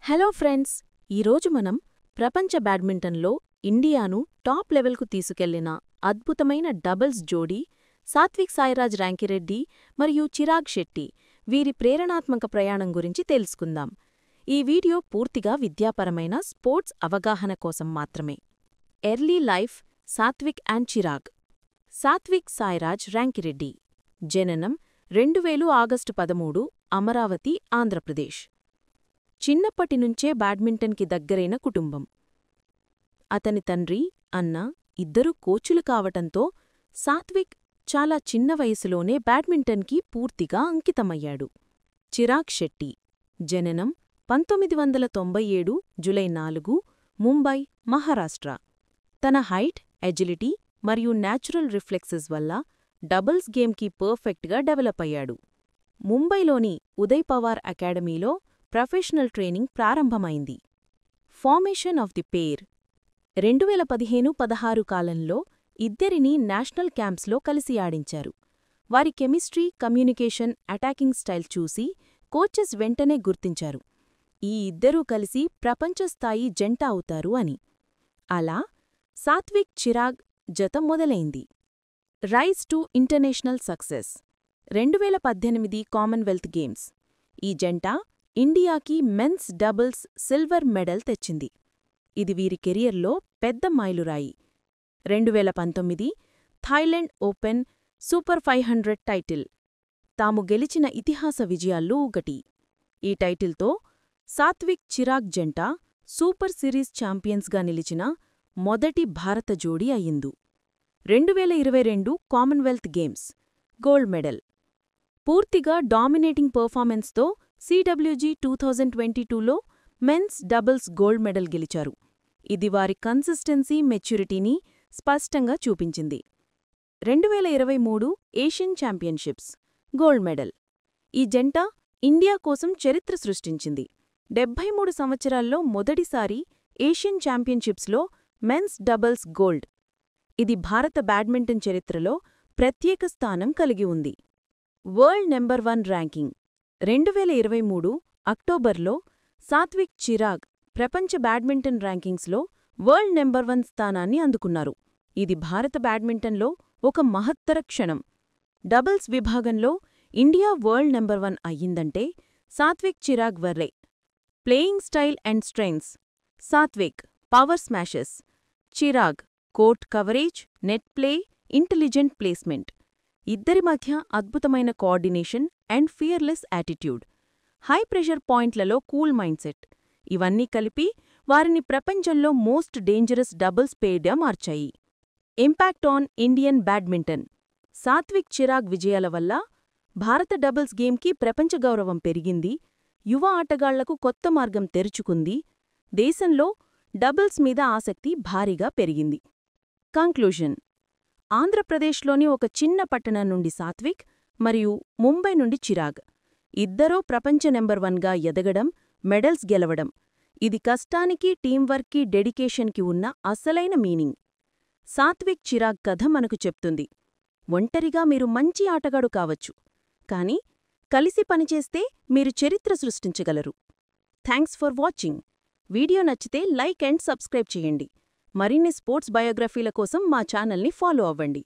Hello friends, ఈరోజు మనం ప్రపంచ బ్యాడ్మింటన్లో ఇండియాను టాప్ లెవెల్కు తీసుకెళ్లిన అద్భుతమైన డబుల్స్ జోడీ సాత్విక్ సాయిరాజ్ ర్యాంకిరెడ్డి మరియు చిరాగ్ షెట్టి వీరి ప్రేరణాత్మక ప్రయాణం గురించి తెలుసుకుందాం. ఈ వీడియో పూర్తిగా విద్యాపరమైన స్పోర్ట్స్ అవగాహన కోసం మాత్రమే. Early life Satwik and Chirag. Satwik Sairaj Rankireddy జననం 2000 ఆగస్టు 13, అమరావతి, ఆంధ్రప్రదేశ్. చిన్నప్పటినుంచే బ్యాడ్మింటన్కి దగ్గరైన కుటుంబం. అతని తండ్రి, అన్న ఇద్దరూ కోచులు కావటంతో సాత్విక్ చాలా చిన్న వయసులోనే బ్యాడ్మింటన్కి పూర్తిగా అంకితమయ్యాడు. చిరాగ్ షెట్టి జననం 1997 జూలై 4, ముంబై, మహారాష్ట్ర. తన హైట్, ఎజిలిటీ మరియు న్యాచురల్ రిఫ్లెక్సెస్ వల్ల డబుల్స్ గేమ్కి పర్ఫెక్ట్గా డెవలప్ అయ్యాడు. ముంబైలోని ఉదయ్ పవార్ అకాడమీలో ప్రొఫెషనల్ ట్రైనింగ్ ప్రారంభమైంది. ఫార్మేషన్ ఆఫ్ ది పేర్ 2015-16 కాలంలో ఇద్దరినీ నేషనల్ క్యాంప్స్లో కలిసి ఆడించారు. వారి కెమిస్ట్రీ, కమ్యూనికేషన్, అటాకింగ్ స్టైల్ చూసి కోచెస్ వెంటనే గుర్తించారు, ఈ ఇద్దరూ కలిసి ప్రపంచస్థాయి జంట అవుతారు అని. అలా సాత్విక్ చిరాగ్ జత మొదలైంది. Rise to international success 2018 Commonwealth Games. ఈ జంట ఇండియాకి మెన్స్ డబుల్స్ సిల్వర్ మెడల్ తెచ్చింది. ఇది వీరి కెరియర్లో పెద్ద మైలురాయి. 2019 థాయిలాండ్ ఓపెన్ సూపర్ 500 టైటిల్ తాము గెలిచిన ఇతిహాస విజయాల్లో ఒకటి. ఈ టైటిల్తో సాత్విక్ చిరాగ్ జంట సూపర్ సిరీస్ ఛాంపియన్స్గా నిలిచిన మొదటి భారత జోడీ అయింది. 2022 కామన్వెల్త్ గేమ్స్ గోల్డ్ మెడల్. పూర్తిగా డామినేటింగ్ పర్ఫార్మెన్స్తో CWG 2022లో మెన్స్ డబుల్స్ గోల్డ్ మెడల్ గెలిచారు. ఇది వారి కన్సిస్టెన్సీ, మెచ్యూరిటీని స్పష్టంగా చూపించింది. 2023 ఏషియన్ ఛాంపియన్షిప్స్ గోల్డ్ మెడల్. ఈ జంట ఇండియా కోసం చరిత్ర సృష్టించింది. 73 సంవత్సరాల్లో మొదటిసారి ఏషియన్ ఛాంపియన్షిప్స్లో మెన్స్ డబుల్స్ గోల్డ్. ఇది భారత బ్యాడ్మింటన్ చరిత్రలో ప్రత్యేక స్థానం కలిగి ఉంది. వరల్డ్ నెంబర్ 1 ర్యాంకింగ్ 2023 అక్టోబర్లో సాత్విక్ చిరాగ్ ప్రపంచ బ్యాడ్మింటన్ ర్యాంకింగ్స్లో వరల్డ్ నెంబర్ 1 స్థానాన్ని అందుకున్నారు. ఇది భారత బ్యాడ్మింటన్లో ఒక మహత్తర క్షణం. డబుల్స్ విభాగంలో ఇండియా వరల్డ్ నెంబర్ 1 అయ్యిందంటే సాత్విక్ చిరాగ్ వర్రే. Playing style and strengths. Satwik power smashes, Chirag court coverage, net play, intelligent placement. ఇద్దరి మధ్య అద్భుతమైన coordination and fearless attitude. High pressure పాయింట్లలో కూల్ మైండ్సెట్. ఇవన్నీ కలిపి వారిని ప్రపంచంలో మోస్ట్ డేంజరస్ డబుల్స్ పేర్గా మార్చాయి. Impact on Indian badminton. Satwik Chirag విజయాల వల్ల భారత డబుల్స్ గేమ్కి ప్రపంచ గౌరవం పెరిగింది. యువ ఆటగాళ్లకు కొత్త మార్గం తెరుచుకుంది. దేశంలో డబుల్స్ మీద ఆసక్తి భారీగా పెరిగింది. కంక్లూజన్. ఆంధ్రప్రదేశ్లోని ఒక చిన్న పట్టణం నుండి సాత్విక్ మరియు ముంబై నుండి చిరాగ్ ఇద్దరూ ప్రపంచ నెంబర్ 1గా ఎదగడం, మెడల్స్ గెలవడం. ఇది కష్టానికి, టీంవర్క్కి, డెడికేషన్కి ఉన్న అసలైన మీనింగ్. సాత్విక్ చిరాగ్ కథ మనకు చెప్తుంది, ఒంటరిగా మీరు మంచి ఆటగాడు కావచ్చు, కానీ కలిసి పనిచేస్తే మీరు చరిత్ర సృష్టించగలరు. Thanks for watching. వీడియో నచ్చితే లైక్ అండ్ సబ్స్క్రైబ్ చేయండి. మరిన్ని స్పోర్ట్స్ బయోగ్రఫీల కోసం మా ఛానల్ని ఫాలో అవ్వండి.